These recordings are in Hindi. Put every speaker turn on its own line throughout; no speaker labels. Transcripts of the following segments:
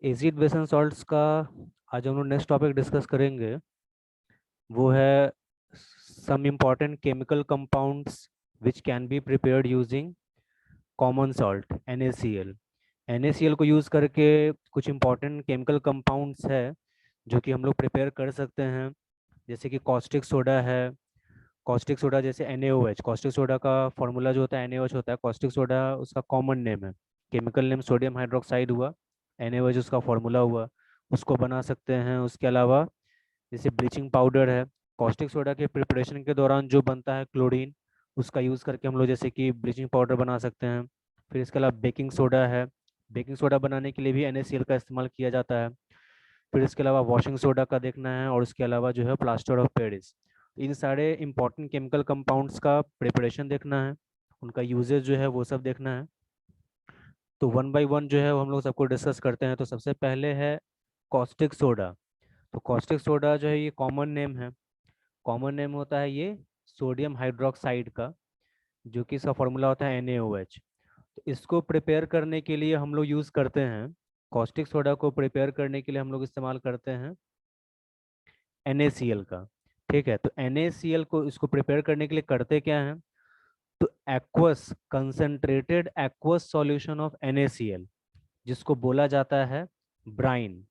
एसिड बेस एंड सॉल्ट्स का आज हम लोग नेक्स्ट टॉपिक डिस्कस करेंगे। वो है some important chemical compounds which can be prepared using common salt NaCl। NaCl को यूज़ करके कुछ इम्पॉर्टेंट केमिकल कंपाउंड्स है जो कि हम लोग प्रिपेयर कर सकते हैं, जैसे कि कॉस्टिक सोडा है। कॉस्टिक सोडा जैसे NaOH, कॉस्टिक सोडा का फॉर्मूला जो होता है NaOH होता है। कॉस्टिक सोडा उसका कॉमन नेम है, केमिकल नेम सोडियम हाइड्रोक्साइड हुआ, NaOH उसका फॉर्मूला हुआ, उसको बना सकते हैं। उसके अलावा जैसे ब्लीचिंग पाउडर है, कॉस्टिक सोडा के प्रिपरेशन के दौरान जो बनता है क्लोरीन, उसका यूज़ करके हम लोग जैसे कि ब्लीचिंग पाउडर बना सकते हैं। फिर इसके अलावा बेकिंग सोडा है, बेकिंग सोडा बनाने के लिए भी NaCl का इस्तेमाल किया जाता है। फिर इसके अलावा वॉशिंग सोडा का देखना है, और उसके अलावा जो है प्लास्टर ऑफ पेरिस। इन सारे इंपॉर्टेंट केमिकल कंपाउंड्स का प्रिपरेशन देखना है, उनका यूजेज जो है वो सब देखना है। तो वन बाय वन जो है वो हम लोग सबको डिस्कस करते हैं। तो सबसे पहले है कॉस्टिक सोडा। तो कॉस्टिक सोडा जो है ये कॉमन नेम है, कॉमन नेम होता है ये सोडियम हाइड्रोक्साइड का, जो कि इसका फॉर्मूला होता है NaOH। तो इसको प्रिपेयर करने के लिए हम लोग यूज़ करते हैं, कॉस्टिक सोडा को प्रिपेयर करने के लिए हम लोग इस्तेमाल करते हैं NaCl का। ठीक है, तो NaCl को इसको प्रिपेयर करने के लिए करते क्या हैं, तो aqueous concentrated aqueous solution of NaCl, जिसको बोला जाता है ब्राइन,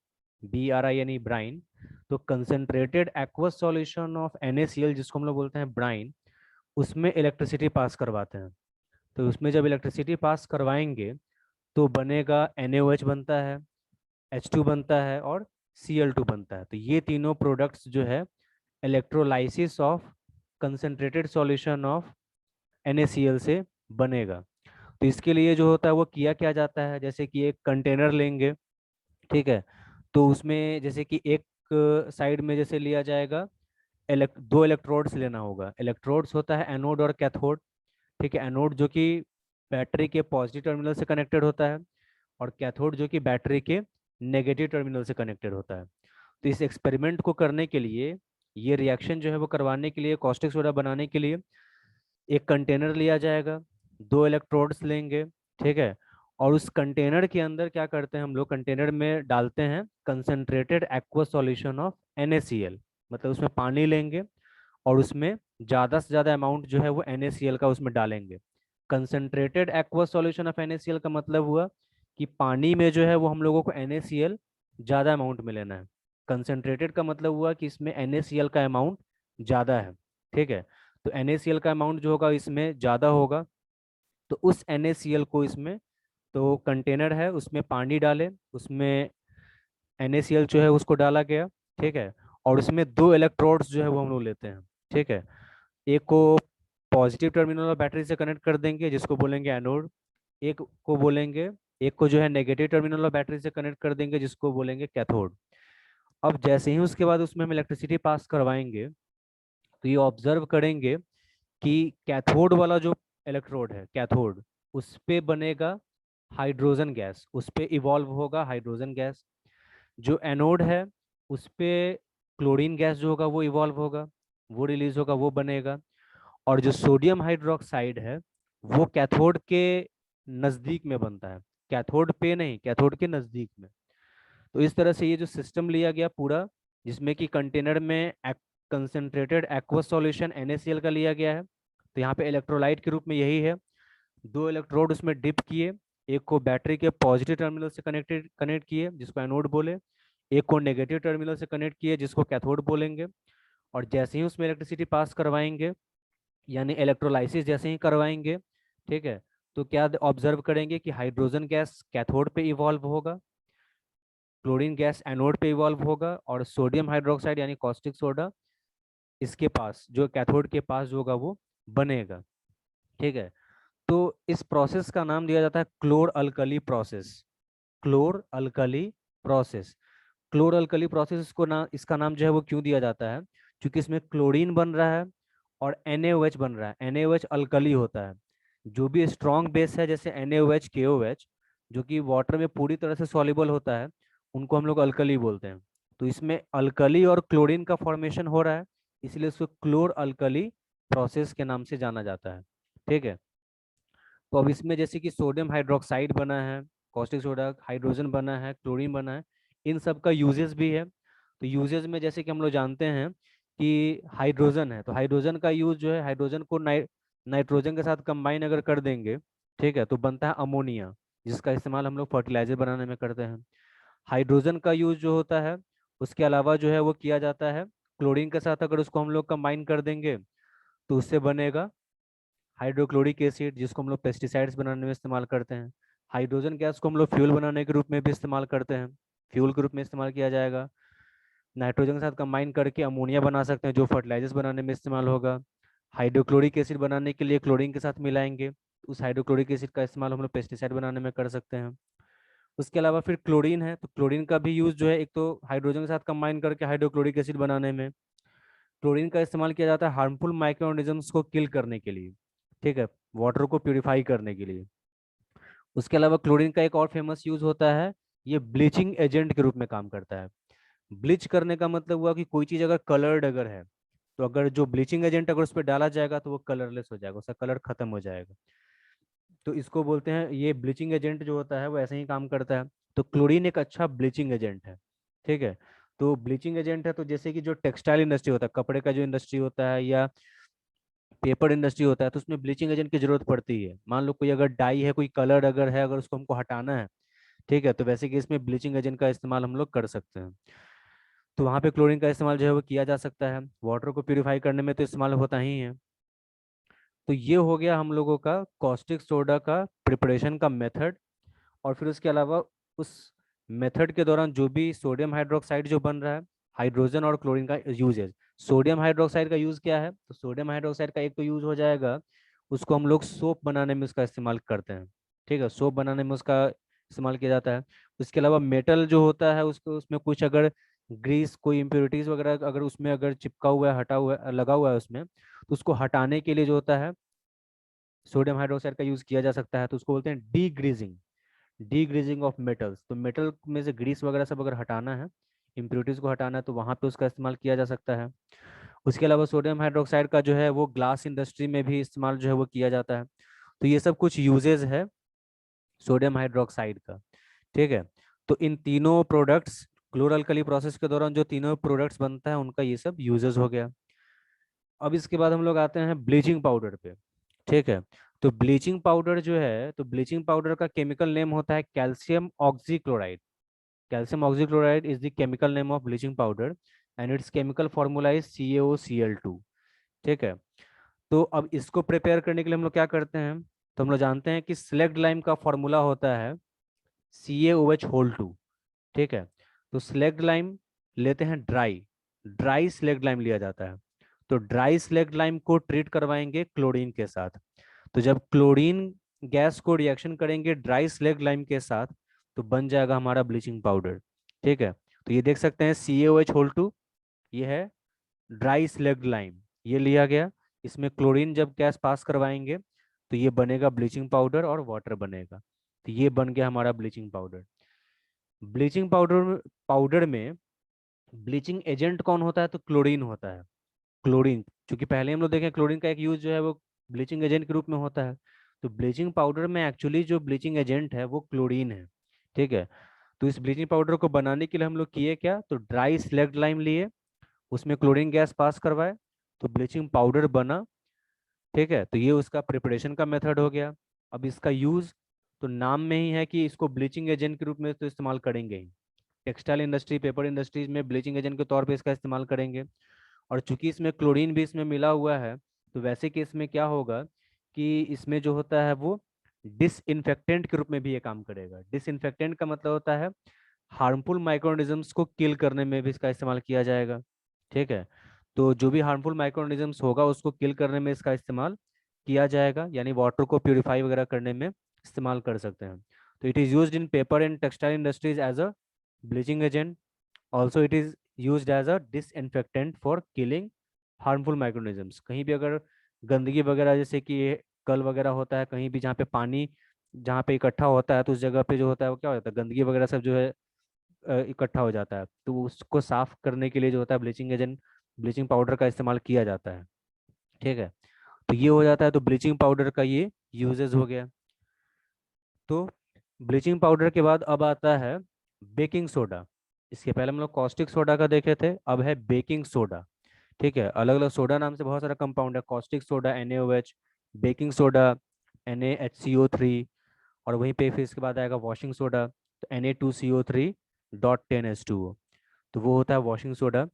BRIN ब्राइन। तो concentrated aqueous solution of NaCl जिसको हम लोग बोलते हैं ब्राइन, उसमें इलेक्ट्रिसिटी पास करवाते हैं। तो उसमें जब इलेक्ट्रिसिटी पास करवाएंगे तो बनेगा NaOH बनता है, H2 बनता है और Cl2 बनता है। तो ये तीनों प्रोडक्ट्स जो है electrolysis of concentrated solution of NaCl से बनेगा। तो इसके लिए जो होता है वो किया क्या जाता है, जैसे कि एक कंटेनर लेंगे, ठीक है। तो उसमें जैसे कि एक साइड में जैसे लिया जाएगा, दो इलेक्ट्रोड्स लेना होगा। इलेक्ट्रोड्स होता है एनोड और कैथोड। ठीक है, एनोड जो कि बैटरी के पॉजिटिव टर्मिनल से कनेक्टेड होता है, और कैथोड जो कि बैटरी के नेगेटिव टर्मिनल से कनेक्टेड होता है। तो इस एक्सपेरिमेंट को करने के लिए, ये रिएक्शन जो है वो करवाने के लिए, कॉस्टिक सोडा बनाने के लिए एक कंटेनर लिया जाएगा, दो इलेक्ट्रोड्स लेंगे, ठीक है। और उस कंटेनर के अंदर क्या करते हैं हम लोग, कंटेनर में डालते हैं concentrated aqueous solution of NaCl। मतलब उसमें पानी लेंगे और उसमें ज़्यादा से ज़्यादा अमाउंट जो है वो NaCl का उसमें डालेंगे। Concentrated aqueous solution of NaCl का मतलब हुआ कि पानी में जो है वो हम लोगों को NaCl ज़्यादा अमाउंट में लेना है। कंसंट्रेटेड का मतलब हुआ कि इसमें NaCl का अमाउंट ज़्यादा है, ठीक है। तो NaCl का अमाउंट जो होगा इसमें ज़्यादा होगा, तो उस NaCl को इसमें, तो कंटेनर है उसमें पानी डालें, उसमें NaCl जो है उसको डाला गया, ठीक है। और उसमें दो इलेक्ट्रोड्स जो है वो हम लोग लेते हैं, ठीक है। एक को पॉजिटिव टर्मिनल और बैटरी से कनेक्ट कर देंगे जिसको बोलेंगे एनोड, एक को बोलेंगे, एक को जो है नेगेटिव टर्मिनल और बैटरी से कनेक्ट कर देंगे जिसको बोलेंगे कैथोड। अब जैसे ही उसके बाद उसमें हम इलेक्ट्रिसिटी पास करवाएंगे तो ये ऑब्जर्व करेंगे कि कैथोड वाला जो इलेक्ट्रोड है, कैथोड, उस पे बनेगा हाइड्रोजन गैस, उस पे इवॉल्व होगा हाइड्रोजन गैस। जो एनोड है उस पे क्लोरीन गैस जो होगा वो इवॉल्व होगा, वो रिलीज होगा, वो बनेगा। और जो सोडियम हाइड्रोक्साइड है वो कैथोड के नज़दीक में बनता है, कैथोड पे नहीं, कैथोड के नज़दीक में। तो इस तरह से ये जो सिस्टम लिया गया पूरा, जिसमें कि कंटेनर में कंसंट्रेटेड एक्वस सॉल्यूशन NaCl का लिया गया है, तो यहाँ पे इलेक्ट्रोलाइट के रूप में यही है। दो इलेक्ट्रोड उसमें डिप किए, एक को बैटरी के पॉजिटिव टर्मिनल से कनेक्ट किए जिसको एनोड बोले, एक को नेगेटिव टर्मिनल से कनेक्ट किए जिसको कैथोड बोलेंगे। और जैसे ही उसमें इलेक्ट्रिसिटी पास करवाएंगे, यानी इलेक्ट्रोलाइसिस जैसे ही करवाएंगे, ठीक है, तो क्या ऑब्जर्व करेंगे कि हाइड्रोजन गैस कैथोड पे इवॉल्व होगा, क्लोरीन गैस एनोड पे इवॉल्व होगा, और सोडियम हाइड्रोक्साइड यानी कॉस्टिक सोडा इसके पास, जो कैथोड के पास जो होगा वो बनेगा, ठीक है। तो इस प्रोसेस का नाम दिया जाता है क्लोर alkali process. क्लोर alkali process, क्लोर alkali process इसको ना, इसका नाम जो है वो क्यों दिया जाता है, क्योंकि इसमें क्लोरीन बन रहा है और NaOH बन रहा है। NaOH अल्कली होता है, जो भी स्ट्रॉन्ग बेस है जैसे NaOH KOH, जो कि वाटर में पूरी तरह से सॉल्युबल होता है, उनको हम लोग अल्कली बोलते हैं। तो इसमें अल्कली और क्लोरीन का फॉर्मेशन हो रहा है, इसलिए इसको क्लोर अल्कली प्रोसेस के नाम से जाना जाता है, ठीक है। तो अब इसमें जैसे कि सोडियम हाइड्रोक्साइड बना है, कॉस्टिक सोडा, हाइड्रोजन बना है, क्लोरीन बना है, इन सब का यूजेस भी है। तो यूजेस में जैसे कि हम लोग जानते हैं कि हाइड्रोजन है, तो हाइड्रोजन का यूज जो है, हाइड्रोजन को नाइट्रोजन के साथ कंबाइन अगर कर देंगे, ठीक है, तो बनता है अमोनिया, जिसका इस्तेमाल हम लोग फर्टिलाइजर बनाने में करते हैं। हाइड्रोजन का यूज जो होता है, उसके अलावा जो है वो किया जाता है क्लोरीन के साथ, अगर उसको हम लोग कंबाइन कर देंगे तो उससे बनेगा हाइड्रोक्लोरिक एसिड, जिसको हम लोग पेस्टिसाइड्स बनाने में इस्तेमाल करते हैं। हाइड्रोजन गैस को हम लोग फ्यूल बनाने के रूप में भी इस्तेमाल करते हैं, फ्यूल के रूप में इस्तेमाल किया जाएगा। नाइट्रोजन के साथ कंबाइन करके अमोनिया बना सकते हैं, जो फर्टिलाइजर्स बनाने में इस्तेमाल होगा। हाइड्रोक्लोरिक एसिड बनाने के लिए क्लोरीन के साथ मिलाएंगे, उस हाइड्रोक्लोरिक एसिड का इस्तेमाल हम लोग पेस्टिसाइड बनाने में कर सकते हैं। उसके अलावा फिर क्लोरीन है, तो क्लोरीन का भी यूज जो है, एक तो हाइड्रोजन के साथ कंबाइन करके हाइड्रोक्लोरिक एसिड बनाने में, क्लोरीन का इस्तेमाल किया जाता है हार्मफुल माइक्रो ऑर्गेनिजम्स को किल करने के लिए, ठीक है, वाटर को प्यूरिफाई करने के लिए। उसके अलावा क्लोरीन का एक और फेमस यूज होता है, ये ब्लीचिंग एजेंट के रूप में काम करता है। ब्लीच करने का मतलब हुआ कि कोई चीज अगर कलर्ड अगर है, तो अगर जो ब्लीचिंग एजेंट अगर उस पर डाला जाएगा तो वो कलरलेस हो जाएगा, उसका कलर खत्म हो जाएगा। तो इसको बोलते हैं, ये ब्लीचिंग एजेंट जो होता है वो ऐसे ही काम करता है। तो क्लोरीन एक अच्छा ब्लीचिंग एजेंट है, ठीक है। तो ब्लीचिंग एजेंट है, तो जैसे कि जो टेक्सटाइल इंडस्ट्री होता है, कपड़े का जो इंडस्ट्री होता है या पेपर इंडस्ट्री होता है, तो उसमें ब्लीचिंग एजेंट की जरूरत पड़ती है। मान लो कोई अगर डाई है, कोई कलर अगर है, अगर उसको हमको हटाना है, ठीक है, तो वैसे केस में ब्लीचिंग एजेंट का इस्तेमाल हम लोग कर सकते हैं। तो वहाँ पे क्लोरीन का इस्तेमाल जो है वो किया जा सकता है, वाटर को प्यूरिफाई करने में तो इस्तेमाल होता ही है। तो ये हो गया हम लोगों का कॉस्टिक सोडा का प्रिपरेशन का मेथड। और फिर उसके अलावा उस मेथड के दौरान जो भी सोडियम हाइड्रोक्साइड जो बन रहा है, हाइड्रोजन और क्लोरीन का यूजेज। सोडियम हाइड्रोक्साइड का यूज क्या है, तो सोडियम हाइड्रोक्साइड का एक तो यूज हो जाएगा, उसको हम लोग सोप बनाने में उसका इस्तेमाल करते हैं, ठीक है, सोप बनाने में उसका इस्तेमाल किया जाता है। उसके अलावा मेटल जो होता है, उसको उसमें कुछ अगर ग्रीस, कोई इम्प्योरिटीज वगैरह अगर उसमें अगर चिपका हुआ है, हटा हुआ है, लगा हुआ है उसमें, तो उसको हटाने के लिए जो होता है सोडियम हाइड्रोक्साइड का यूज किया जा सकता है, तो उसको बोलते हैं डीग्रीजिंग, डीग्रीजिंग ऑफ मेटल्स। तो मेटल में से ग्रीस वगैरह सब अगर हटाना है, इम्प्योरिटीज को हटाना है, तो वहाँ पे उसका इस्तेमाल किया जा सकता है। उसके अलावा सोडियम हाइड्रोक्साइड का जो है वो ग्लास इंडस्ट्री में भी इस्तेमाल जो है वो किया जाता है। तो ये सब कुछ यूजेज है सोडियम हाइड्रोक्साइड का, ठीक है। तो इन तीनों प्रोडक्ट्स, क्लोरल्कली प्रोसेस के दौरान जो तीनों प्रोडक्ट्स बनता है, उनका ये सब यूजेस हो गया। अब इसके बाद हम लोग आते हैं ब्लीचिंग पाउडर पे, ठीक है। तो ब्लीचिंग पाउडर जो है, तो ब्लीचिंग पाउडर का केमिकल नेम होता है calcium oxychloride. Calcium oxychloride is the chemical name of bleaching powder and its chemical formula is CaOCl2, ठीक है। तो अब इसको प्रिपेयर करने के लिए हम लोग क्या करते हैं, तो हम लोग जानते हैं कि सिलेक्ट लाइम का फॉर्मूला होता है CaOH2, ठीक है। तो सिलेक्ट लाइम लेते हैं ड्राई, ड्राई सिलेक्ट लाइम लिया जाता है। तो ड्राई सिलेक्ट लाइम को ट्रीट करवाएंगे क्लोरीन के साथ। तो जब क्लोरीन गैस को रिएक्शन करेंगे ड्राई स्लेग लाइम के साथ, तो बन जाएगा हमारा ब्लीचिंग पाउडर, ठीक है। तो ये देख सकते हैं CaOH2, ये है ड्राई स्लेग लाइम, ये लिया गया। इसमें क्लोरीन जब गैस पास करवाएंगे तो ये बनेगा ब्लीचिंग पाउडर और वाटर बनेगा। तो ये बन गया हमारा bleaching powder. Bleaching powder powder में ब्लीचिंग एजेंट कौन होता है, तो क्लोरीन होता है। क्लोरीन, क्योंकि पहले हम लोग देखें क्लोरीन का एक यूज जो है वो ब्लीचिंग एजेंट के रूप में होता है। तो ब्लीचिंग पाउडर में एक्चुअली जो ब्लीचिंग एजेंट है वो क्लोरीन है, ठीक है। तो इस ब्लीचिंग पाउडर को बनाने के लिए हम लोग किए क्या, तो ड्राई स्लैग्ड लाइम लिए, उसमें क्लोरीन गैस पास करवाए, तो ब्लीचिंग पाउडर बना, ठीक है। तो ये उसका प्रिपरेशन का मेथड हो गया। अब इसका यूज तो नाम में ही है कि इसको ब्लीचिंग एजेंट के रूप में तो इस्तेमाल करेंगे ही, टेक्सटाइल इंडस्ट्री, पेपर इंडस्ट्रीज में ब्लीचिंग एजेंट के तौर पे इसका इस्तेमाल करेंगे। और चूंकि इसमें क्लोरीन भी इसमें मिला हुआ है, तो वैसे केस में क्या होगा कि इसमें जो होता है वो डिसइंफेक्टेंट के रूप में भी ये काम करेगा। डिसइंफेक्टेंट का मतलब होता है हार्मफुल माइक्रोऑर्गेनिजम्स को किल करने में भी इसका इस्तेमाल किया जाएगा, ठीक है। तो जो भी हार्मफुल माइक्रोऑर्गेनिजम्स होगा उसको किल करने में इसका इस्तेमाल किया जाएगा, यानी वाटर को प्यूरिफाई वगैरह करने में इस्तेमाल कर सकते हैं। तो it is used in paper and textile industries as a bleaching agent. Also it is used as a disinfectant for killing harmful microorganisms. कहीं भी अगर गंदगी वगैरह, जैसे कि कल वगैरह होता है, कहीं भी जहाँ पे पानी जहाँ पे इकट्ठा होता है, तो उस जगह पे जो होता है वो क्या हो जाता है, गंदगी वगैरह सब जो है इकट्ठा हो जाता है। तो उसको साफ करने के लिए जो होता है ब्लीचिंग एजेंट, ब्लीचिंग पाउडर का इस्तेमाल किया जाता है, ठीक है। तो ये हो जाता है, तो ब्लीचिंग पाउडर का ये यूजेस हो गया। तो ब्लीचिंग पाउडर के बाद अब आता है बेकिंग सोडा। इसके पहले हम लोग कॉस्टिक सोडा का देखे थे, अब है बेकिंग सोडा। ठीक है, अलग अलग सोडा नाम से बहुत सारा कंपाउंड है, caustic soda NaOH, baking soda NaHCO3, और वहीं पे फिर इसके बाद आएगा वॉशिंग सोडा, तो Na2CO3.10H2O, तो वो होता है वॉशिंग सोडा।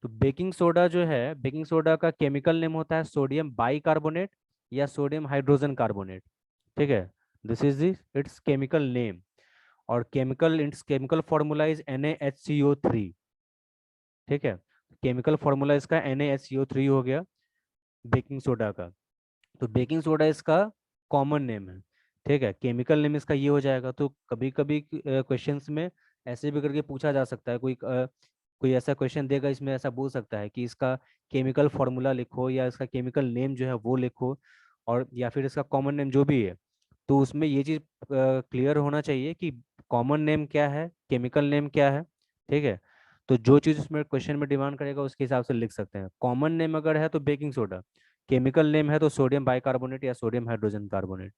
तो बेकिंग सोडा जो है, बेकिंग सोडा का केमिकल नेम होता है सोडियम बाइकार्बोनेट या सोडियम हाइड्रोजन कार्बोनेट। ठीक है, this is the it's chemical name, और केमिकल फॉर्मूला इज NaHCO3। ठीक है, केमिकल फॉर्मूला इसका NaHCO3 हो गया बेकिंग सोडा का। तो बेकिंग सोडा इसका कॉमन नेम है। ठीक है, केमिकल नेम इसका ये हो जाएगा। तो कभी कभी क्वेश्चंस में ऐसे भी करके पूछा जा सकता है, कोई ऐसा क्वेश्चन देगा इसमें ऐसा बोल सकता है कि इसका केमिकल फॉर्मूला लिखो या इसका केमिकल नेम जो है वो लिखो, और या फिर इसका कॉमन नेम जो भी है। तो उसमें ये चीज़ क्लियर होना चाहिए कि कॉमन नेम क्या है, केमिकल नेम क्या है। ठीक है, तो जो चीज़ उसमें क्वेश्चन में डिमांड करेगा उसके हिसाब से लिख सकते हैं। कॉमन नेम अगर है तो बेकिंग सोडा, केमिकल नेम है तो सोडियम बाइकार्बोनेट या सोडियम हाइड्रोजन कार्बोनेट।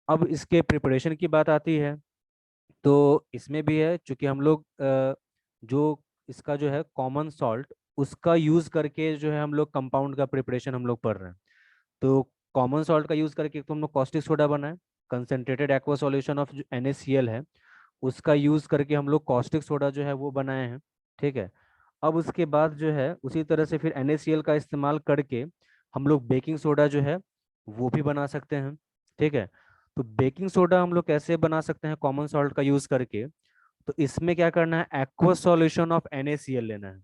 अब इसके प्रिपरेशन की बात आती है, तो इसमें भी है, चूंकि हम लोग जो इसका जो है कॉमन सॉल्ट, उसका यूज करके जो है हम लोग कंपाउंड का प्रिपरेशन हम लोग पढ़ रहे हैं। तो कॉमन सॉल्ट का यूज करके तो हम लोग कॉस्टिक सोडा बनाए, कंसनट्रेटेड एक्वा सॉल्यूशन ऑफ जो NaCl है उसका यूज करके हम लोग कॉस्टिक सोडा जो है वो बनाए हैं। ठीक है, अब उसके बाद जो है उसी तरह से फिर NaCl का इस्तेमाल करके हम लोग बेकिंग सोडा जो है वो भी बना सकते हैं। ठीक है, तो बेकिंग सोडा हम लोग कैसे बना सकते हैं कॉमन सॉल्ट का यूज करके? तो इसमें क्या करना है, एक्वा सॉल्यूशन ऑफ NaCl लेना है।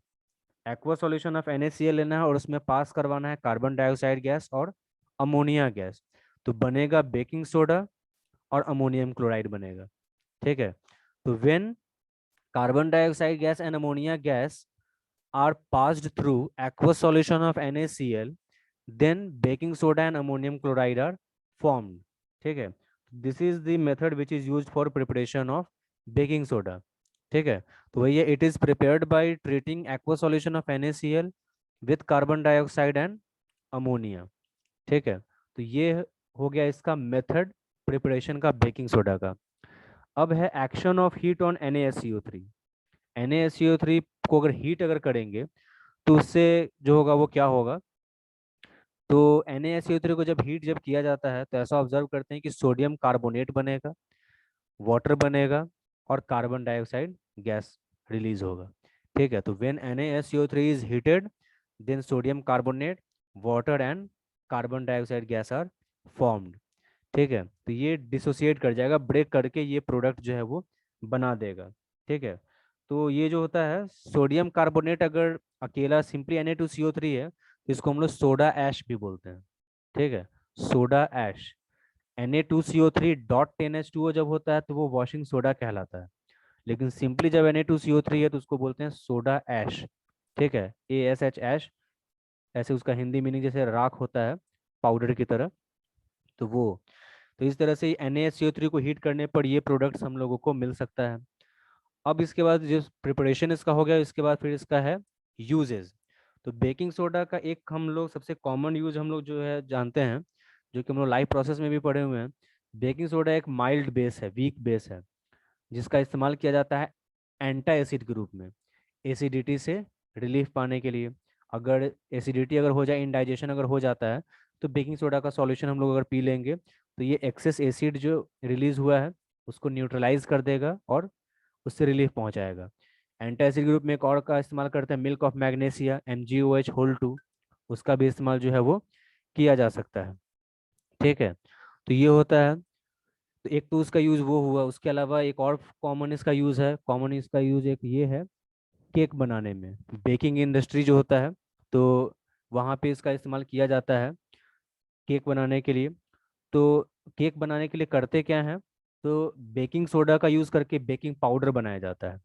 एक्वा सॉल्यूशन ऑफ NaCl लेना है और उसमें पास करवाना है कार्बन डाइऑक्साइड गैस और अमोनिया गैस, तो बनेगा बेकिंग सोडा और अमोनियम क्लोराइड बनेगा। ठीक है, तो when carbon dioxide gas and ammonia gas are passed through aqueous solution of NaCl, then baking soda and ammonium chloride are formed. ठीक है, this is the method which is used for preparation of baking soda. ठीक है, तो वही है, it is prepared by treating aqueous solution of NaCl with carbon dioxide and ammonia. ठीक है, तो ये हो गया इसका मेथड प्रिपरेशन का बेकिंग सोडा का। अब है action of heat on NaSCO3। NaSCO3 को अगर हीट अगर करेंगे तो उससे जो होगा वो क्या होगा? तो NaSCO3 को जब हीट जब किया जाता है तो ऐसा ऑब्जर्व करते हैं कि सोडियम कार्बोनेट बनेगा, वाटर बनेगा और कार्बन डाइऑक्साइड गैस रिलीज होगा। ठीक है, तो when NaSCO3 is heated, then sodium carbonate, water and carbon dioxide gas are formed. ठीक है, तो ये डिसोसिएट कर जाएगा, ब्रेक करके ये प्रोडक्ट जो है वो बना देगा। ठीक है, तो ये जो होता है सोडियम कार्बोनेट अगर अकेला सिंपली Na2CO3 है तो इसको हम लोग सोडा ऐश भी बोलते हैं। ठीक है, सोडा ऐश। Na2CO3.10H2O जब होता है तो वो वॉशिंग सोडा कहलाता है, लेकिन सिंपली जब Na2CO3 है तो उसको बोलते हैं सोडा ऐश। ठीक है, ASH ऐश, ऐसे उसका हिंदी मीनिंग जैसे राख होता है पाउडर की तरह, तो वो। तो इस तरह से NaSCO3 को हीट करने पर ये प्रोडक्ट्स हम लोगों को मिल सकता है। अब इसके बाद जो प्रिपरेशन इसका हो गया, इसके बाद फिर इसका है यूजेस। तो बेकिंग सोडा का एक हम लोग सबसे कॉमन यूज हम लोग जो है जानते हैं, जो कि हम लोग लाइव प्रोसेस में भी पढ़े हुए हैं। बेकिंग सोडा एक माइल्ड बेस है, वीक बेस है, जिसका इस्तेमाल किया जाता है एंटा एसिड के रूप में, एसिडिटी से रिलीफ पाने के लिए। अगर एसिडिटी अगर हो जाए, इंडाइजेशन अगर हो जाता है, तो बेकिंग सोडा का सॉल्यूशन हम लोग अगर पी लेंगे तो ये एक्सेस एसिड जो रिलीज हुआ है उसको न्यूट्रलाइज कर देगा और उससे रिलीफ पहुंचाएगा। एंटा एसिड ग्रुप में एक और का इस्तेमाल करते हैं, मिल्क ऑफ मैग्नीशिया MgOH2, उसका भी इस्तेमाल जो है वो किया जा सकता है। ठीक है, तो ये होता है। तो एक तो उसका यूज वो हुआ, उसके अलावा एक और कॉमन इसका यूज है, कॉमन इसका यूज एक ये है केक बनाने में। बेकिंग इंडस्ट्री जो होता है तो वहाँ पे इसका इस्तेमाल किया जाता है केक बनाने के लिए। तो केक बनाने के लिए करते क्या हैं, तो बेकिंग सोडा का यूज़ करके बेकिंग पाउडर बनाया जाता है,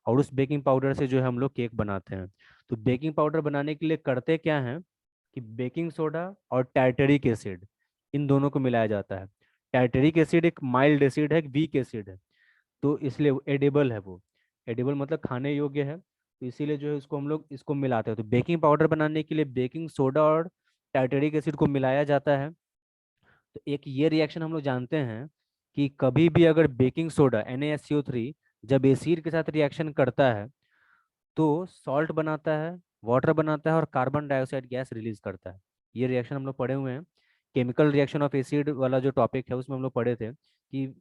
और उस बेकिंग पाउडर से जो है हम लोग केक बनाते हैं। तो बेकिंग पाउडर बनाने के लिए करते क्या हैं कि बेकिंग सोडा और टार्टरिक एसिड, इन दोनों को मिलाया जाता है। टार्टरिक एसिड एक माइल्ड एसिड है, एक वीक एसिड है, तो इसलिए एडिबल है वो। एडिबल मतलब खाने योग्य है, तो इसीलिए जो है उसको हम लोग इसको मिलाते हैं। तो बेकिंग पाउडर बनाने के लिए बेकिंग सोडा और टार्टरिक एसिड को मिलाया जाता है। तो एक ये रिएक्शन हम लोग जानते हैं कि कभी भी अगर बेकिंग सोडा NaSCO3 जब एसिड के साथ रिएक्शन करता है तो सॉल्ट बनाता है, वाटर बनाता है और कार्बन डाइऑक्साइड गैस रिलीज करता है। ये रिएक्शन हम लोग पढ़े हुए हैं, केमिकल रिएक्शन ऑफ एसिड वाला जो टॉपिक है उसमें हम लोग पढ़े थे कि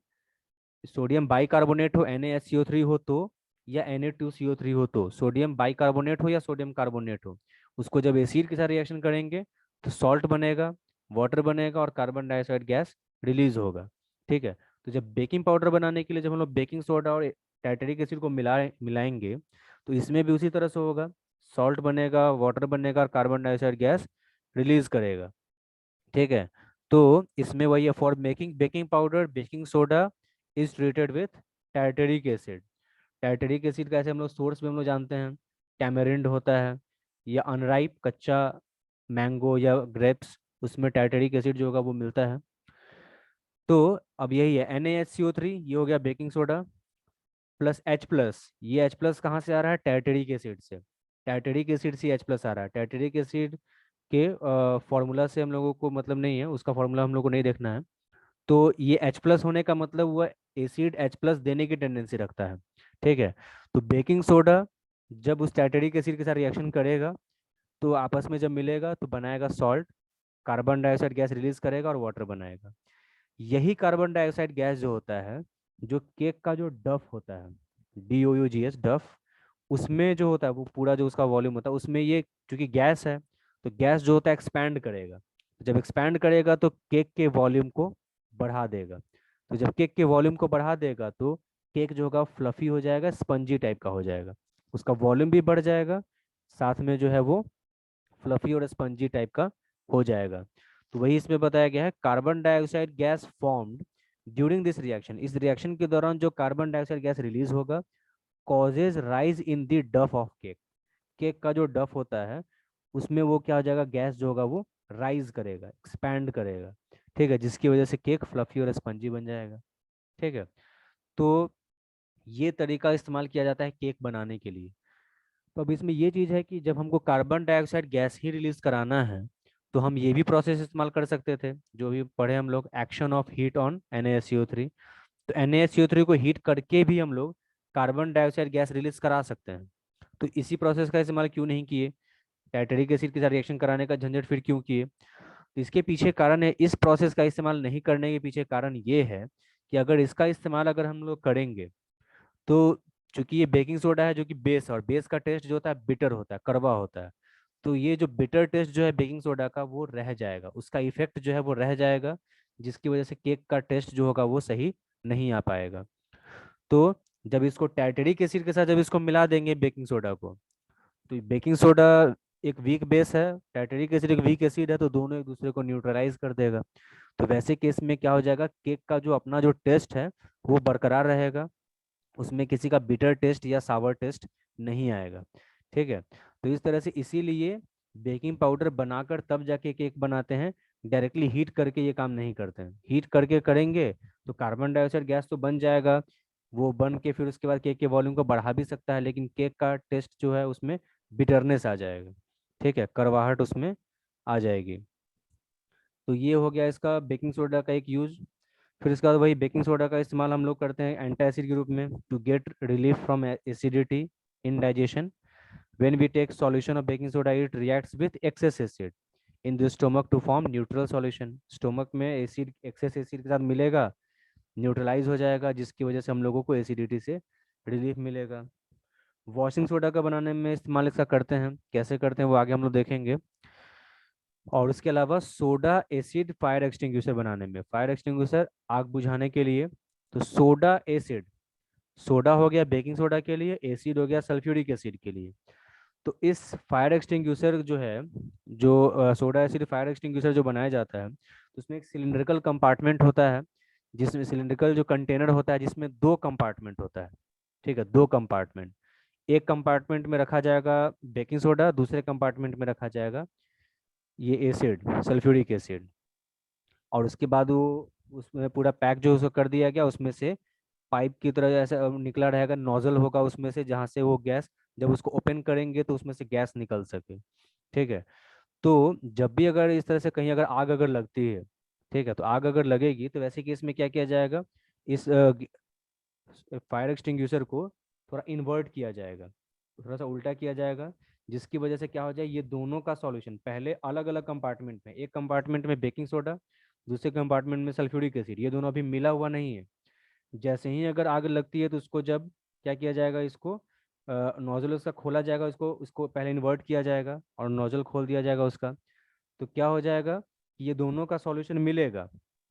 सोडियम बाइकार्बोनेट हो NaSCO3 हो तो, या Na2CO3 हो तो, सोडियम बाइकार्बोनेट हो या सोडियम कार्बोनेट हो, उसको जब एसिड के साथ रिएक्शन करेंगे तो सॉल्ट बनेगा, वाटर बनेगा और कार्बन डाइऑक्साइड गैस रिलीज होगा। ठीक है। तो जब बेकिंग पाउडर बनाने के लिए जब हम लोग बेकिंग सोडा और टाइटरिक एसिड को मिलाएंगे तो इसमें भी उसी तरह से होगा, सॉल्ट बनेगा, वाटर बनेगा और कार्बन डाइऑक्साइड गैस रिलीज करेगा। ठीक है। तो इसमें वही है, for making baking powder baking soda is treated with tartaric acid. Tartaric acid का ऐसे हम लोग सोर्स भी हम लोग जानते हैं, टैमरिंड होता है या अनराइप कच्चा मैंगो या ग्रेप्स, उसमें टाइटरिक एसिड जो होगा वो मिलता है। तो अब यही है NaHCO3, ये हो गया बेकिंग सोडा, प्लस H+, ये H+ कहाँ से आ रहा है, टाइटरिक एसिड से। टाइटरिक एसिड से H+ आ रहा है। टाइटरिक एसिड के फॉर्मूला से हम लोगों को मतलब नहीं है, उसका फॉर्मूला हम लोग को नहीं देखना है। तो ये H+ होने का मतलब हुआ एसिड H+ देने की टेंडेंसी रखता है। ठीक है। तो बेकिंग सोडा जब उस टाइटरिक एसिड के साथ रिएक्शन करेगा तो आपस में जब मिलेगा तो बनाएगा salt, carbon dioxide gas release करेगा और वाटर बनाएगा। यही कार्बन डाइऑक्साइड गैस जो होता है, जो केक का जो डफ होता है, DOUGS डफ, उसमें जो होता है वो पूरा जो उसका वॉल्यूम होता है उसमें ये चूंकि गैस है तो गैस जो होता है एक्सपैंड करेगा। जब एक्सपैंड करेगा तो केक के वॉल्यूम को बढ़ा देगा। तो जब केक के वॉल्यूम को बढ़ा देगा तो केक जो होगा फ्लफी हो जाएगा, स्पंजी टाइप का हो जाएगा, उसका वॉल्यूम भी बढ़ जाएगा, साथ में जो है वो फ्लफी और स्पंजी टाइप का हो जाएगा। तो वही इसमें बताया गया है, carbon dioxide gas formed during this reaction, इस रिएक्शन के दौरान जो कार्बन डाइऑक्साइड गैस रिलीज होगा कॉजेज राइज इन द डफ ऑफ केक। केक का जो डफ होता है उसमें वो क्या हो जाएगा, गैस जो होगा वो राइज करेगा, एक्सपैंड करेगा। ठीक है, जिसकी वजह से केक फ्लफी और स्पंजी बन जाएगा। ठीक है। तो ये तरीका इस्तेमाल किया जाता है केक बनाने के लिए। तो अब इसमें ये चीज़ है कि जब हमको कार्बन डाइऑक्साइड गैस ही रिलीज कराना है तो हम ये भी प्रोसेस इस्तेमाल कर सकते थे, जो भी पढ़े हम लोग, action of heat on NaSCO3। तो NaSCO3 को हीट करके भी हम लोग कार्बन डाइऑक्साइड गैस रिलीज करा सकते हैं। तो इसी प्रोसेस का इस्तेमाल क्यों नहीं किए, टाइटरिक एसिड के साथ रिएक्शन कराने का झंझट फिर क्यों किए। तो इसके पीछे कारण है, इस प्रोसेस का इस्तेमाल नहीं करने के पीछे कारण ये है कि अगर इसका इस्तेमाल अगर हम लोग करेंगे तो चूंकि ये बेकिंग सोडा है जो कि बेस, और बेस का टेस्ट जो होता है बिटर होता है, कड़वा होता है। तो ये जो बिटर टेस्ट जो है बेकिंग सोडा का वो रह जाएगा, उसका इफेक्ट जो है वो रह जाएगा, जिसकी वजह से केक का टेस्ट जो होगा वो सही नहीं आ पाएगा। तो जब इसको टाइटरिक एसिड के साथ जब इसको मिला देंगे बेकिंग सोडा को, तो बेकिंग सोडा एक वीक बेस है, टाइटरिक एसिड एक वीक एसिड है, तो दोनों एक दूसरे को न्यूट्रलाइज कर देगा। तो वैसे केस में क्या हो जाएगा, केक का जो अपना जो टेस्ट है वो बरकरार रहेगा, उसमें किसी का बिटर टेस्ट या सावर टेस्ट नहीं आएगा। ठीक है। तो इस तरह से इसीलिए बेकिंग पाउडर बनाकर तब जाके केक बनाते हैं, डायरेक्टली हीट करके ये काम नहीं करते हैं। हीट करके करेंगे तो कार्बन डाइऑक्साइड गैस तो बन जाएगा, वो बन के फिर उसके बाद केक के वॉल्यूम को बढ़ा भी सकता है, लेकिन केक का टेस्ट जो है उसमें बिटरनेस आ जाएगा। ठीक है, कड़वाहट उसमें आ जाएगी। तो ये हो गया इसका बेकिंग सोडा का एक यूज। फिर इसके बाद वही बेकिंग सोडा का इस्तेमाल हम लोग करते हैं एंटासिड के रूप में, to get relief from acidity indigestion. When we take solution of baking soda it reacts with excess acid in the stomach to form neutral solution. Stomach में एसिड एक्सेस एसिड के साथ मिलेगा, न्यूट्रलाइज हो जाएगा, जिसकी वजह से हम लोगों को एसिडिटी से रिलीफ मिलेगा। वॉशिंग सोडा का बनाने में इस्तेमाल इसका करते हैं, कैसे करते हैं वो आगे हम लोग देखेंगे। और उसके अलावा सोडा एसिड फायर एक्सटिंग्विशर बनाने में, फायर एक्सटिंग्विशर आग बुझाने के लिए, तो सोडा एसिड, सोडा हो गया बेकिंग सोडा के लिए, एसिड हो गया सल्फ्यूरिक एसिड के लिए। तो इस फायर एक्सटिंग्विशर जो है, जो सोडा एसिड फायर एक्सटिंग्विशर जो बनाया जाता है, तो उसमें एक सिलिंड्रिकल कंपार्टमेंट होता है, जिसमें सिलिंड्रिकल जो कंटेनर होता है जिसमें दो कंपार्टमेंट होता है। ठीक है, दो कंपार्टमेंट, एक कंपार्टमेंट में रखा जाएगा बेकिंग सोडा, दूसरे कंपार्टमेंट में रखा जाएगा ये एसिड सल्फ्यूरिक एसिड। और उसके बाद वो उसमें पूरा पैक जो उसको कर दिया गया, उसमें से पाइप की तरह ऐसा निकला रहेगा, नोजल होगा उसमें से, जहाँ से वो गैस जब उसको ओपन करेंगे तो उसमें से गैस निकल सके। ठीक है। तो जब भी अगर इस तरह से कहीं अगर आग अगर लगती है, ठीक है, तो आग अगर लगेगी तो वैसे केस में क्या किया जाएगा, इस फायर एक्सटिंग्विशर को थोड़ा इन्वर्ट किया जाएगा, थोड़ा सा उल्टा किया जाएगा, जिसकी वजह से क्या हो जाए, ये दोनों का सॉल्यूशन पहले अलग अलग कंपार्टमेंट में, एक कंपार्टमेंट में बेकिंग सोडा, दूसरे कंपार्टमेंट में सल्फ्यूरिक एसिड, ये दोनों अभी मिला हुआ नहीं है। जैसे ही अगर आग लगती है तो उसको जब क्या किया जाएगा, इसको नोजल उसका खोला जाएगा, उसको उसको पहले इन्वर्ट किया जाएगा और नोजल खोल दिया जाएगा उसका। तो क्या हो जाएगा कि ये दोनों का सॉल्यूशन मिलेगा,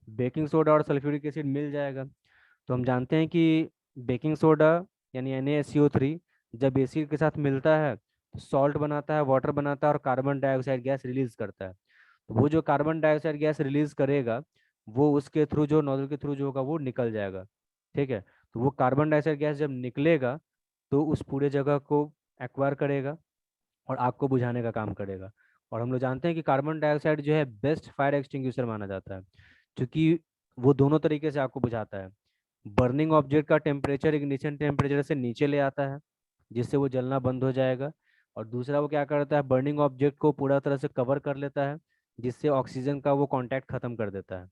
बेकिंग सोडा और सल्फ्यूरिक एसिड मिल जाएगा। तो हम जानते हैं कि बेकिंग सोडा यानी NaSCO3 जब एसिड के साथ मिलता है तो सॉल्ट बनाता है, वाटर बनाता है और कार्बन डाइऑक्साइड गैस रिलीज करता है। तो वो जो कार्बन डाइऑक्साइड गैस रिलीज करेगा वो उसके थ्रू, जो नोजल के थ्रू जो होगा वो निकल जाएगा। ठीक है, तो वो कार्बन डाइऑक्साइड गैस जब निकलेगा तो उस पूरे जगह को एक्वायर करेगा और आग को बुझाने का काम करेगा। और हम लोग जानते हैं कि कार्बन डाइऑक्साइड जो है बेस्ट फायर एक्सटिंग्विशर माना जाता है, क्योंकि वो दोनों तरीके से आग को बुझाता है। बर्निंग ऑब्जेक्ट का टेम्परेचर इग्निशन टेम्परेचर से नीचे ले आता है, जिससे वो जलना बंद हो जाएगा। और दूसरा वो क्या करता है, बर्निंग ऑब्जेक्ट को पूरा तरह से कवर कर लेता है, जिससे ऑक्सीजन का वो कांटेक्ट खत्म कर देता है।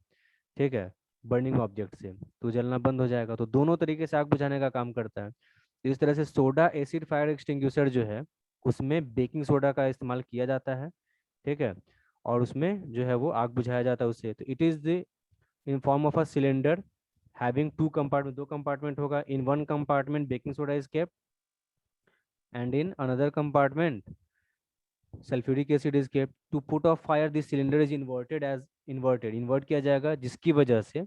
ठीक है, बर्निंग ऑब्जेक्ट से तो जलना बंद हो जाएगा। तो दोनों तरीके से आग बुझाने का काम करता है। तो इस तरह से सोडा एसिड फायर एक्सटिंग्विशर जो है उसमें बेकिंग सोडा का इस्तेमाल किया जाता है। ठीक है, और उसमें जो है वो आग बुझाया जाता है उससे। तो it is the in form of a cylinder having two compartment, दो कंपार्टमेंट होगा। In one compartment baking soda is kept and in another compartment sulfuric acid is kept. To put off fire this cylinder is inverted as invert किया जाएगा, जिसकी वजह से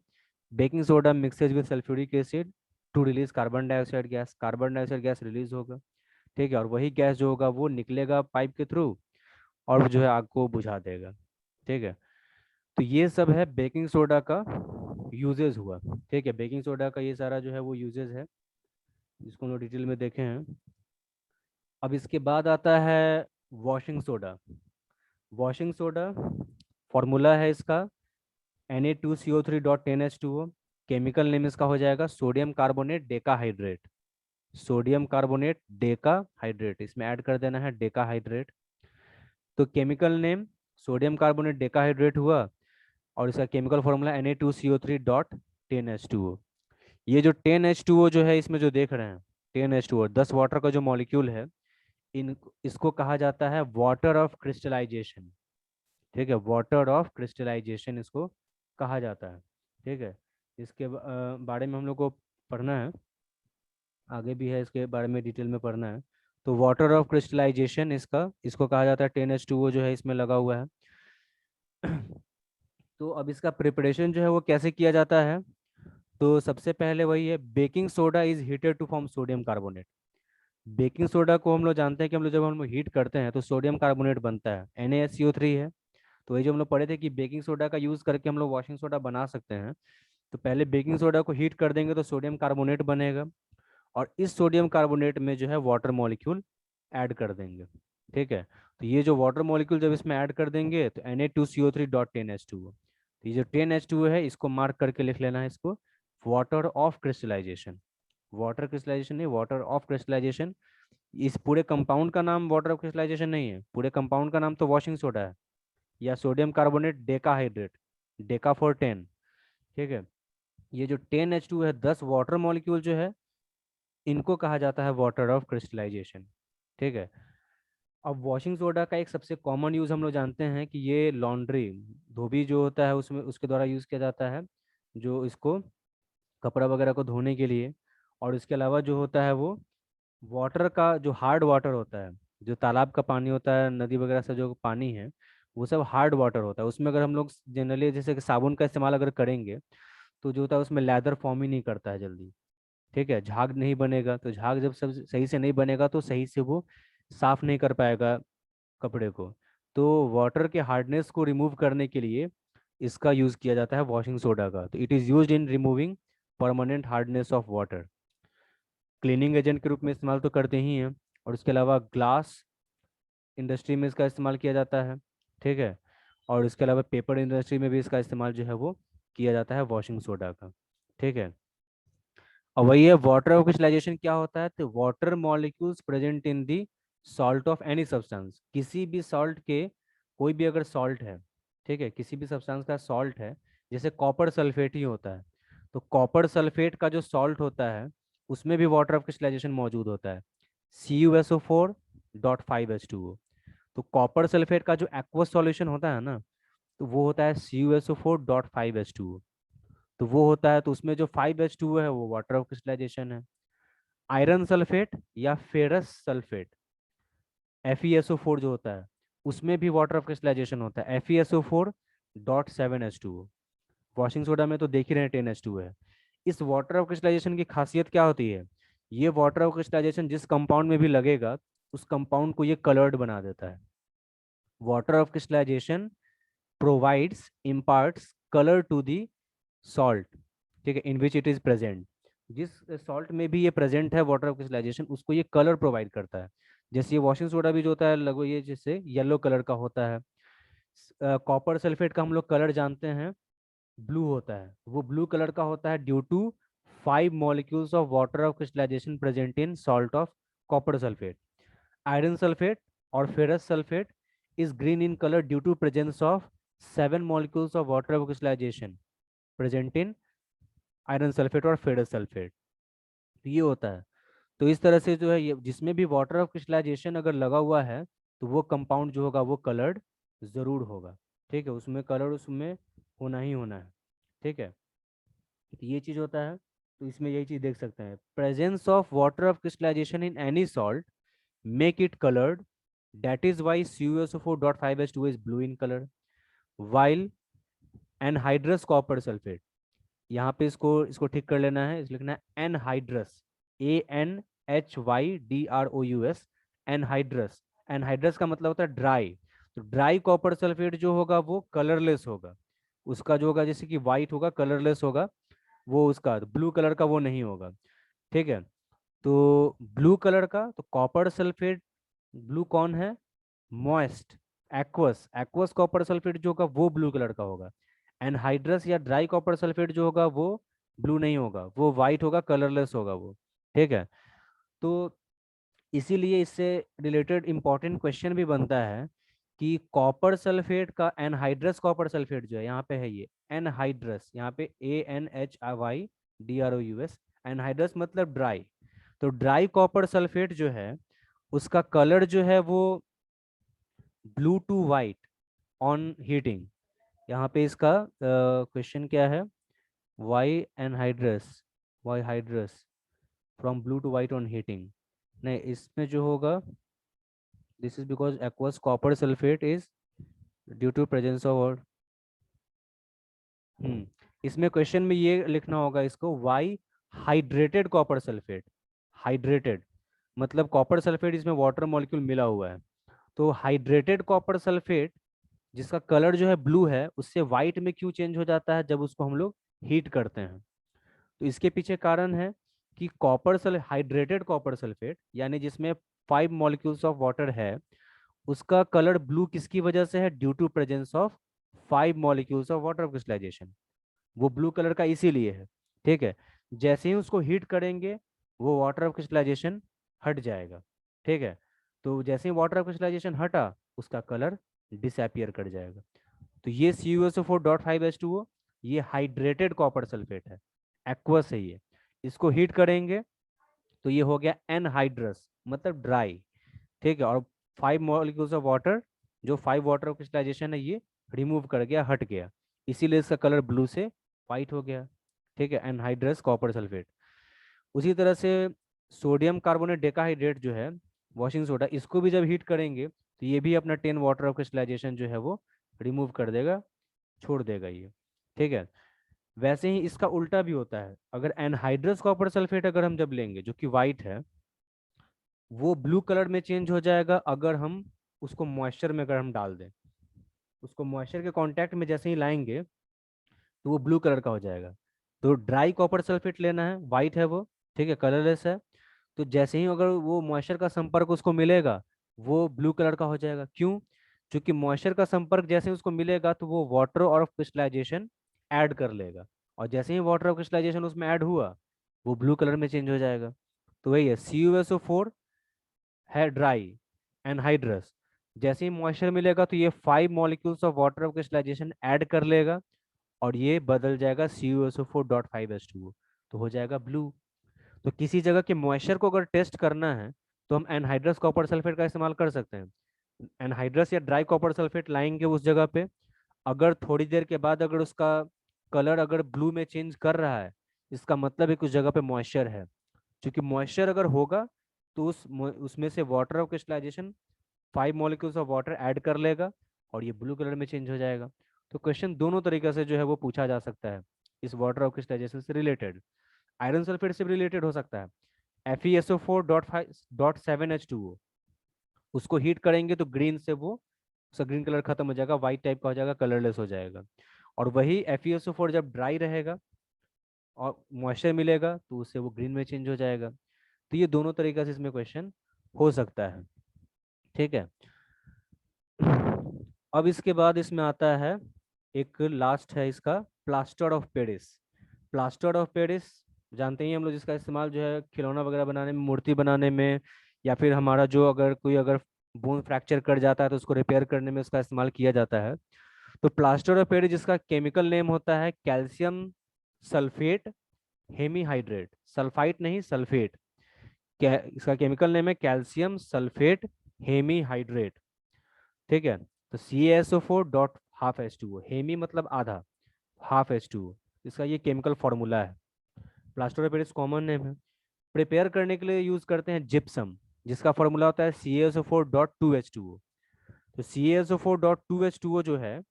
baking soda mixes with sulphuric acid to release carbon dioxide gas, carbon dioxide gas release होगा। ठीक है, और वही गैस जो होगा वो निकलेगा पाइप के थ्रू और जो है आग को बुझा देगा। ठीक है, तो ये सब है बेकिंग सोडा का यूजेस हुआ। ठीक है, बेकिंग सोडा का ये सारा जो है वो यूजेस है, जिसको हम लोग डिटेल में देखे हैं। अब इसके बाद आता है washing soda. Washing soda formula है इसका Na2CO3.10H2O। केमिकल नेम इसका हो जाएगा sodium carbonate decahydrate. Sodium carbonate decahydrate, इसमें ऐड कर देना है डेकाहाइड्रेट। तो chemical name sodium carbonate decahydrate हुआ और इसका केमिकल फॉर्मूला Na2CO3.10H2O। ये जो 10H2O जो है इसमें जो देख रहे हैं 10H2O 10 वाटर का जो मॉलिक्यूल है, इन इसको कहा जाता है वाटर ऑफ क्रिस्टलाइजेशन। ठीक है, वाटर ऑफ क्रिस्टलाइजेशन इसको कहा जाता है। ठीक है, इसके बारे में हम लोग को पढ़ना है, आगे भी है इसके बारे में डिटेल में पढ़ना है। तो वाटर ऑफ क्रिस्टलाइजेशन इसका इसको कहा जाता है, 10H2O जो है इसमें लगा हुआ है। तो अब इसका प्रिपरेशन जो है वो कैसे किया जाता है, तो सबसे पहले वही है, baking soda is heated to form sodium carbonate. Baking soda को हम लोग जानते हैं कि हम लोग जब हम लोग हीट करते हैं तो सोडियम कार्बोनेट बनता है, NaSCO3 है। तो वही जो हम लोग पढ़े थे कि बेकिंग सोडा का यूज़ करके हम लोग वॉशिंग सोडा बना सकते हैं। तो पहले बेकिंग सोडा को हीट कर देंगे तो सोडियम कार्बोनेट बनेगा, और इस सोडियम कार्बोनेट में जो है वाटर मॉलिक्यूल ऐड कर देंगे। ठीक है, तो ये जो वाटर मॉलिक्यूल जब इसमें ऐड कर देंगे तो Na2CO3.10H2O। तो ये जो 10H2O है इसको मार्क करके लिख लेना है इसको water of crystallisation. Water crystallisation नहीं, वाटर ऑफ क्रिस्टलाइजेशन। इस पूरे कंपाउंड का नाम वाटर ऑफ क्रिस्टलाइजेशन नहीं है, पूरे कंपाउंड का नाम तो वॉशिंग सोडा है या sodium carbonate decahydrate, Deka for 10। ठीक है, ये जो 10H2 है 10 वाटर मॉलिक्यूल जो है इनको कहा जाता है वाटर ऑफ क्रिस्टलाइजेशन। ठीक है, अब वॉशिंग सोडा का एक सबसे कॉमन यूज़ हम लोग जानते हैं कि ये लॉन्ड्री, धोबी जो होता है उसमें उसके द्वारा यूज़ किया जाता है, जो इसको कपड़ा वगैरह को धोने के लिए। और इसके अलावा जो होता है वो वाटर का जो हार्ड वाटर होता है, जो तालाब का पानी होता है, नदी वगैरह से जो पानी है वो सब हार्ड वाटर होता है। उसमें अगर हम लोग जनरली जैसे कि साबुन का इस्तेमाल अगर करेंगे तो जो होता है उसमें लेदर फॉर्म ही नहीं करता है जल्दी। ठीक है, झाग नहीं बनेगा, तो झाग जब सब सही से नहीं बनेगा तो सही से वो साफ नहीं कर पाएगा कपड़े को। तो वाटर के हार्डनेस को रिमूव करने के लिए इसका यूज़ किया जाता है वॉशिंग सोडा का। तो it is used in removing permanent hardness of water. Cleaning agent के रूप में इस्तेमाल तो करते ही हैं, और इसके अलावा ग्लास इंडस्ट्री में इसका इस्तेमाल किया जाता है। ठीक है, और इसके अलावा पेपर इंडस्ट्री में भी इसका इस्तेमाल जो है वो किया जाता है वॉशिंग सोडा का। ठीक है, और वही है वाटर ऑफ क्रिस्टलाइजेशन क्या होता है, तो water molecules present in the salt of any substance, किसी भी सॉल्ट के, कोई भी अगर सॉल्ट है, ठीक है, किसी भी सब्सटेंस का सॉल्ट है, जैसे कॉपर सल्फेट ही होता है। तो कॉपर सल्फेट का जो सॉल्ट होता है उसमें भी वाटर ऑफ क्रिस्टलाइजेशन मौजूद होता है, CuSO4.5H2O। तो कॉपर सल्फेट का जो एक्वस सॉल्यूशन होता है ना, तो वो होता है CuSO4.5H2O। तो वो होता है, तो उसमें जो 5H2O है वो वाटर ऑफ क्रिस्टलाइजेशन है। आयरन सल्फेट या फेरस सल्फेट, FeSO4 जो होता है उसमें भी वाटर ऑफ क्रिस्टलाइजेशन होता है, FeSO4.7H2O। वॉशिंग सोडा में तो देख ही रहे हैं 10H2 है। इस वाटर ऑफ क्रिस्टलाइजेशन की खासियत क्या होती है, ये वाटर ऑफ क्रिस्टलाइजेशन जिस कंपाउंड में भी लगेगा उस कंपाउंड को ये कलर्ड बना देता है। Water of crystallisation provides imparts colour to the salt, ठीक है, in which it is present. जिस सॉल्ट में भी ये प्रेजेंट है वाटर ऑफ क्रिस्टलाइजेशन, उसको ये कलर प्रोवाइड करता है। जैसे ये वॉशिंग सोडा भी जो होता है लगभग ये जैसे येलो कलर का होता है। कॉपर सल्फेट का हम लोग कलर जानते हैं ब्लू होता है, वो ब्लू कलर का होता है due to 5 molecules of water of crystallisation present in salt of copper sulphate. Iron sulphate और ferrous sulphate is green in color due to presence of 7 molecules of water of crystallization present in iron sulphate और फेरस सल्फेट। तो ये होता है। तो इस तरह से जो है ये जिसमें भी वाटर ऑफ क्रिस्टलाइजेशन अगर लगा हुआ है तो वो कंपाउंड जो होगा वो कलर्ड जरूर होगा, ठीक है, उसमें कलर उसमें होना ही होना है, ठीक है। तो ये चीज होता है। तो इसमें यही चीज देख सकते हैं, presence of water of crystallisation in any salt make it colored. That is why CuSO4.5H2 is blue in color. While anhydrous copper sulfate, यहाँ पे इसको इसको ठीक कर लेना है, इस लिखना है anhydrous, ANHYDROUS, anhydrous। anhydrous का मतलब होता है ड्राई। तो ड्राई कॉपर सल्फेट जो होगा वो कलरलेस होगा, उसका जो होगा जैसे कि व्हाइट होगा कलरलेस होगा, वो उसका ब्लू कलर का वो नहीं होगा, ठीक है। तो ब्लू कलर का, तो कॉपर सल्फेट ब्लू कौन है, moist aqueous, aqueous copper sulphate जो होगा वो ब्लू कलर का होगा। एनहाइड्रस या ड्राई कॉपर सल्फेट जो होगा वो ब्लू नहीं होगा, वो वाइट होगा, कलरलेस होगा वो, ठीक है। तो इसीलिए इससे रिलेटेड इंपॉर्टेंट क्वेश्चन भी बनता है कि कॉपर सल्फेट का एनहाइड्रस कॉपर सल्फेट जो है यहाँ पे है ये एनहाइड्रस, यहाँ पे ANHYDROUS, एनहाइड्रस मतलब ड्राई। तो ड्राई कॉपर सल्फेट जो है उसका कलर जो है वो blue to white on heating. यहाँ पे इसका क्वेश्चन क्या है, why anhydrous, why hydrous from blue to white on heating. नहीं, इसमें जो होगा this is because aqueous copper sulphate is due to presence of, इसमें क्वेश्चन में ये लिखना होगा इसको, why hydrated copper sulphate. Hydrated मतलब कॉपर सल्फेट इसमें वाटर मॉलिक्यूल मिला हुआ है, तो हाइड्रेटेड कॉपर सल्फेट जिसका कलर जो है ब्लू है उससे वाइट में क्यों चेंज हो जाता है जब उसको हम लोग हीट करते हैं। तो इसके पीछे कारण है कि कॉपर सल हाइड्रेटेड कॉपर सल्फेट यानी जिसमें 5 मॉलिक्यूल्स ऑफ वाटर है उसका कलर ब्लू किसकी वजह से है, due to presence of 5 molecules of water crystallisation. वो ब्लू कलर का इसीलिए है, ठीक है। जैसे ही उसको हीट करेंगे वो वाटर ऑफ क्रिस्टलाइजेशन हट जाएगा, ठीक है। तो जैसे ही वाटर ऑफ क्रिस्टलाइजेशन हटा उसका कलर डिसअपियर कर जाएगा। तो ये CuSO4.5H2O ये हाइड्रेटेड कॉपर सल्फेट है, एक्वस है ये। इसको हीट करेंगे तो ये हो गया एनहाइड्रस मतलब ड्राई, ठीक है। और 5 मॉलिक्यूल्स ऑफ वाटर, जो 5 वाटर ऑफ क्रिस्टलाइजेशन है ये रिमूव कर गया, हट गया, इसीलिए इसका कलर ब्लू से वाइट हो गया, ठीक है, एनहाइड्रस कॉपर सल्फेट। उसी तरह से सोडियम कार्बोनेट डेकाहाइड्रेट जो है वॉशिंग सोडा, इसको भी जब हीट करेंगे तो ये भी अपना 10 वाटर ऑफ क्रिस्टलाइजेशन जो है वो रिमूव कर देगा, छोड़ देगा ये, ठीक है। वैसे ही इसका उल्टा भी होता है, अगर एनहाइड्रस कॉपर सल्फेट अगर हम जब लेंगे जो कि वाइट है, वो ब्लू कलर में चेंज हो जाएगा अगर हम उसको मॉइस्चर में अगर हम डाल दें, उसको मॉइस्चर के कांटेक्ट में जैसे ही लाएंगे तो वो ब्लू कलर का हो जाएगा। तो ड्राई कॉपर सल्फेट लेना है, वाइट है वो, ठीक है, कलरलेस है। तो जैसे ही अगर वो मॉइस्चर का संपर्क उसको मिलेगा वो ब्लू कलर का हो जाएगा, क्यों, क्योंकि मॉइस्चर का संपर्क जैसे ही उसको मिलेगा तो वो वाटर ऑफ क्रिस्टलाइजेशन ऐड कर लेगा, और जैसे ही वाटर ऑफ क्रिस्टलाइजेशन उसमें ऐड हुआ वो ब्लू कलर में चेंज हो जाएगा। तो वही है, CuSO4 है ड्राई एनहाइड्रस, जैसे ही मॉइस्चर मिलेगा तो ये 5 molecules of water of crystallisation add कर लेगा और ये बदल जाएगा CuSO4.5H2O, तो हो जाएगा ब्लू। तो किसी जगह के मॉइस्चर को अगर टेस्ट करना है तो हम एनहाइड्रस कॉपर सल्फेट का इस्तेमाल कर सकते हैं। एनहाइड्रस या ड्राई कॉपर सल्फेट लाएंगे उस जगह पे, अगर थोड़ी देर के बाद अगर उसका कलर अगर ब्लू में चेंज कर रहा है, इसका मतलब है कि उस जगह पे मॉइस्चर है। क्योंकि मॉइस्चर अगर होगा तो उसमें से water of crystallisation 5 molecules of water add कर लेगा और ये ब्लू कलर में चेंज हो जाएगा। तो क्वेश्चन दोनों तरीके से जो है वो पूछा जा सकता है इस वाटर ऑफ क्रिस्टलाइजेशन से रिलेटेड। आयरन सल्फेट से भी रिलेटेड हो सकता है। FeSO4.7H2O, उसको हीट करेंगे तो ग्रीन से वो उसका ग्रीन कलर खत्म हो जाएगा, व्हाइट टाइप का हो जाएगा, कलरलेस हो जाएगा। और वही FeSO4 जब ड्राई रहेगा और मॉइस्चर मिलेगा तो उससे वो ग्रीन में चेंज हो जाएगा। तो ये दोनों तरीके से इसमें क्वेश्चन हो सकता है। ठीक है। अब इसके बाद इसमें आता है एक लास्ट है इसका, plaster of Paris. Plaster of Paris जानते ही हम लोग, जिसका इस्तेमाल जो है खिलौना वगैरह बनाने में, मूर्ति बनाने में, या फिर हमारा जो अगर कोई अगर बोन फ्रैक्चर कर जाता है तो उसको रिपेयर करने में उसका इस्तेमाल किया जाता है। तो प्लास्टर ऑफ पेरिस जिसका केमिकल नेम होता है कैल्शियम सल्फेट हेमीहाइड्रेट, सल्फाइट नहीं सल्फेट, इसका केमिकल नेम है कैल्शियम सल्फेट हेमीहाइड्रेट। ठीक है। तो CaSO4.12H2O, हेमी मतलब आधा, हाफ H2O, इसका ये केमिकल फॉर्मूला है। Plaster of Paris common name है। प्रिपेयर करने के लिए यूज करते हैं जिप्सम, जिसका फॉर्मूला होता है CaSO4.2H2O। तो CaSO4.2H2O जो है,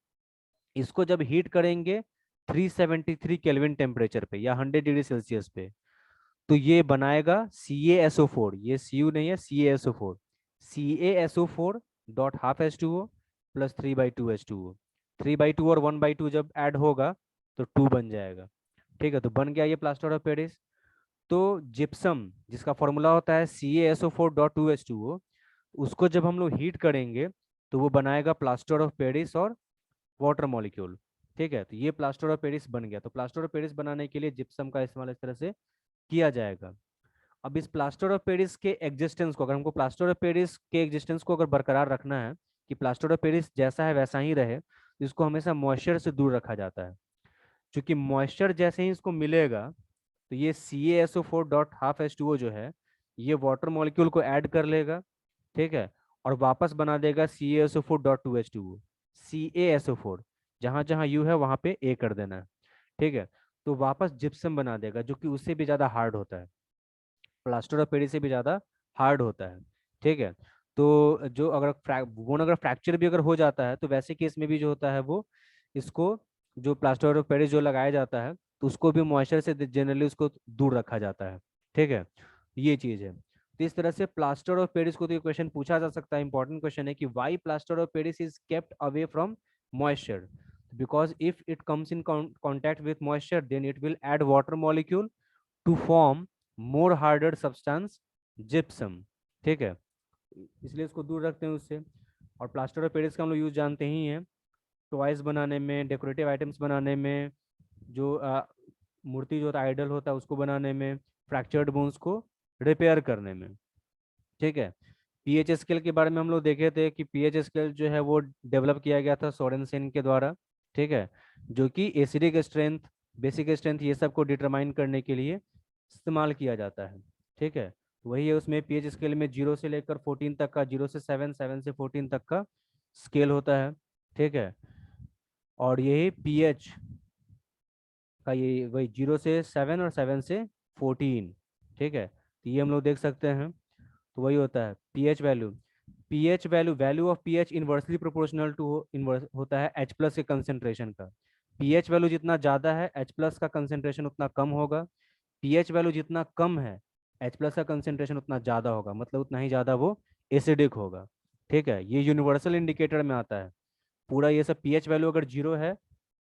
इसको जब हीट करेंगे 373 केल्विन टेम्परेचर पे या 100 डिग्री सेल्सियस पे, तो ये बनाएगा CaSO4, ये Cu नहीं है, CaSO4, CaSO4.12H2O प्लस 3/2H2O। 3/2 और 1/2 जब ऐड होगा तो 2 बन जाएगा। ठीक है, तो बन गया ये प्लास्टर ऑफ पेरिस। तो जिप्सम जिसका फॉर्मूला होता है CaSO4.2H2O, उसको जब हम लोग हीट करेंगे तो वो बनाएगा प्लास्टर ऑफ पेरिस और वाटर मॉलिक्यूल। ठीक है, तो ये प्लास्टर ऑफ पेरिस बन गया। तो प्लास्टर ऑफ पेरिस बनाने के लिए जिप्सम का इस्तेमाल इस तरह से किया जाएगा। अब इस प्लास्टर ऑफ पेरिस के एग्जिस्टेंस को, अगर हमको प्लास्टर ऑफ पेरिस के एग्जिस्टेंस को अगर बरकरार रखना है कि प्लास्टर ऑफ पेरिस जैसा है वैसा ही रहे, तो इसको हमेशा मॉइस्चर से दूर रखा जाता है। क्योंकि मॉइस्चर जैसे ही इसको मिलेगा तो ये CaSO4.12H2O जो है, ये वाटर मॉलिक्यूल को ऐड कर लेगा। ठीक है, और वापस बना देगा CaSO4.2H2O। CaSO4 जहां जहां U है वहां पे A कर देना है। ठीक है, तो वापस जिप्सम बना देगा जो कि उससे भी ज्यादा हार्ड होता है, प्लास्टर ऑफ पेरिस से भी ज्यादा हार्ड होता है। ठीक है, तो जो अगर बोन अगर फ्रैक्चर भी अगर हो जाता है तो वैसे केस में भी जो होता है वो इसको, जो प्लास्टर ऑफ पेरिस जो लगाया जाता है तो उसको भी मॉइस्चर से जनरली उसको दूर रखा जाता है। ठीक है, ये चीज है। तो इस तरह से प्लास्टर ऑफ पेरिस को तो ये क्वेश्चन पूछा जा सकता है, इंपॉर्टेंट क्वेश्चन है कि why plaster of Paris is kept away from moisture, because if it comes in contact with moisture then it will add water molecule to form more harder substance gypsum. ठीक है, इसलिए इसको दूर रखते हैं उससे। और प्लास्टर ऑफ पेरिस का हम लोग यूज जानते ही हैं, टॉयज बनाने में, डेकोरेटिव आइटम्स बनाने में, जो मूर्ति जो होता है आइडल होता है उसको बनाने में, फ्रैक्चर्ड बोन्स को रिपेयर करने में। ठीक है, पीएच स्केल के बारे में हम लोग देखे थे कि पीएच स्केल जो है वो डेवलप किया गया था सोरेनसेन के द्वारा। ठीक है, जो कि एसिडिक स्ट्रेंथ, बेसिक स्ट्रेंथ ये सब को डिटरमाइन करने के लिए इस्तेमाल किया जाता है। ठीक है, तो वही है, उसमें पीएच स्केल में 0 से लेकर 14 तक का, 0 से 7, 7 से 14 तक का स्केल होता है। ठीक है, और यही पीएच का ये वही 0 से 7 और 7 से 14। ठीक है, तो ये हम लोग देख सकते हैं। तो वही होता है pH value. PH value, value of pH inversely proportional to inverse होता है H प्लस के कंसेंट्रेशन का। पीएच वैल्यू जितना ज़्यादा है H प्लस का कंसेंट्रेशन उतना कम होगा। पीएच वैल्यू जितना कम है H प्लस का कंसेंट्रेशन उतना ज़्यादा होगा, मतलब उतना ही ज़्यादा वो एसिडिक होगा। ठीक है, ये यूनिवर्सल इंडिकेटर में आता है पूरा ये सब। पीएच वैल्यू अगर 0 है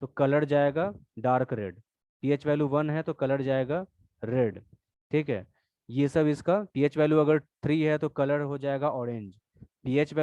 तो कलर जाएगा डार्क रेड, पीएच वैल्यू 1 है तो कलर जाएगा रेड। ठीक है, ये सब इसका। पीएच वैल्यू अगर 3 है तो कलर हो जाएगा ऑरेंज, पीएच